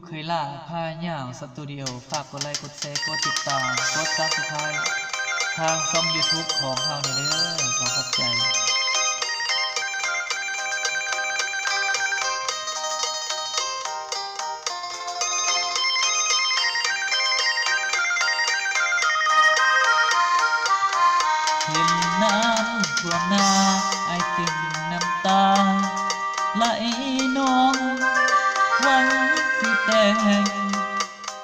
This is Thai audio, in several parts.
เคยล่าพาย่างสตูดิโอฝากกดไลค์กดแชร์กดติดตามกดซับสไครบ์ทางช่อง YouTube ของเฮานี่เด้อขอขอบใจเห็นน้ำท่วมนาไอจึงน้ำตาไหลนองหวังสิแต่ง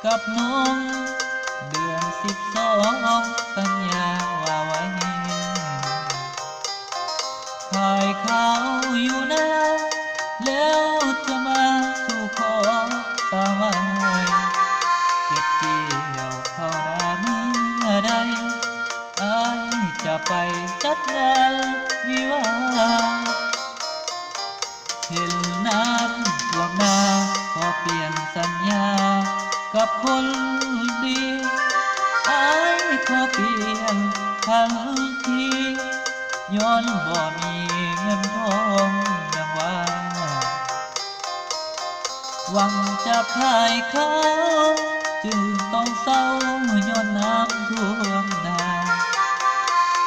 กับน้องเดือน12สัญญาว่าไว้ขายข้าวอยู่นาแล้วจะมาสู่ขอตามไว้เก็บเกี่ยวเข้านาเมื่อใดอายจะไปจัดงานวิวาเห็นน้ำท่วมนาขอเปลี่ยนสัญญากับคนดีอายขอเปลี่ยนทันทีย้อนบ่มีเงินทองดังว่าหวังจะขายข้าวจึงต้องเศร้าย้อนน้ำท่วมนา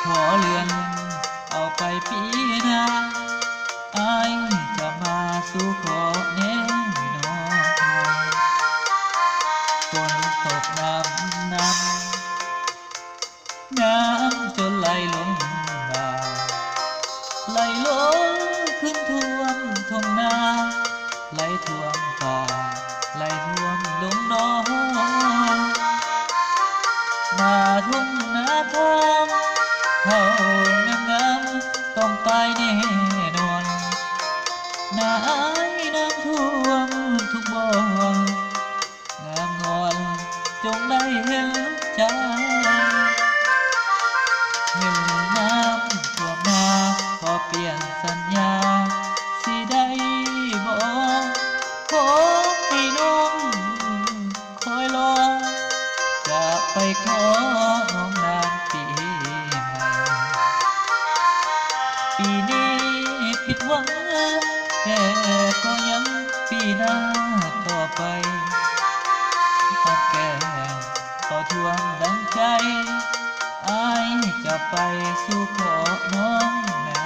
ขอเลื่อนเอาไปปีหน้าอายจะมาสู่ขอแน่นอนฝนตกน้ำจนไหลลงบ่าไหลลงขึ้นท่วมทุ่งนาไหลท่วมป่าไหลท่วมดงดอนหน้าทุ่งนาทางเขางามต้องตายแน่นอนน้ำท่วมทุกบ่องามงอนจงได้เห็นใจเห็นน้ำท่วมนาขอเปลี่ยนสัญญาสิได้บ่ขอให้น้องคอยรอจะไปขอน้องนางปีใหม่ปีนี้ผิดหวังแต่ก็ยังปีหน้าต่อไปหอมแก้มต่อทวงดังใจอายจะไปสู่ขอน้องนา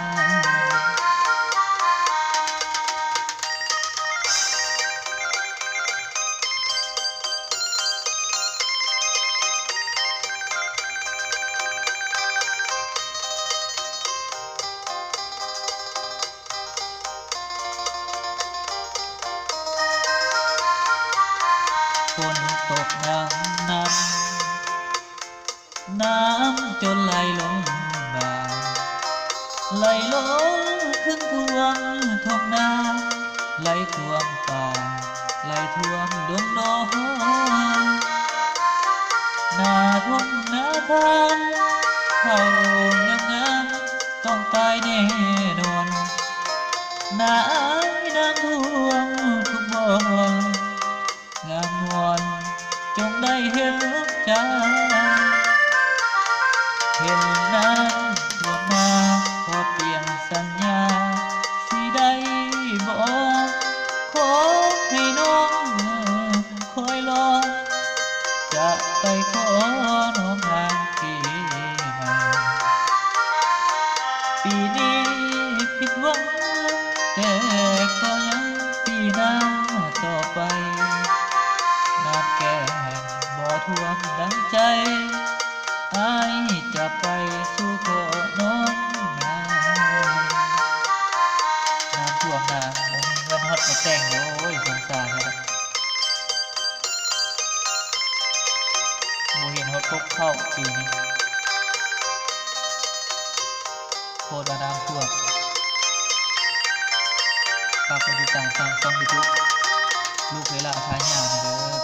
ฝนตกน้ำจนไหลลงบ่าไหลลงขึ้นท่วมท้องนาไหลท่วมป่าไหลท่วมดงดอนหน้าทุ่งนาทางเขางามต้องตายแน่นอนน้ำท่วมทุกบ่องามงอนจงได้เห็นใจเห็นน้ำท่วมนาขอเปลี่ยนสัญญาสิได้บ่ขอให้น้องคอยรอจะไปขอน้องนางปีใหม่ปีนี้ผิดหวังแต่ก็ยังปีหน้าต่อไปน้ำแก้มบ่ท่วมดังใจอายจะไปสู่ขอน้องนาน้ำท่วมนาเงินฮอดมาแต่งโอ้ยสงสารนะครับโมเห็นฮอดพกเข้าปีนี้โคตรน้ำท่วมฝากกดติดตามทางช่อง YouTube ลูกเคยล่าพาย่างเด้อ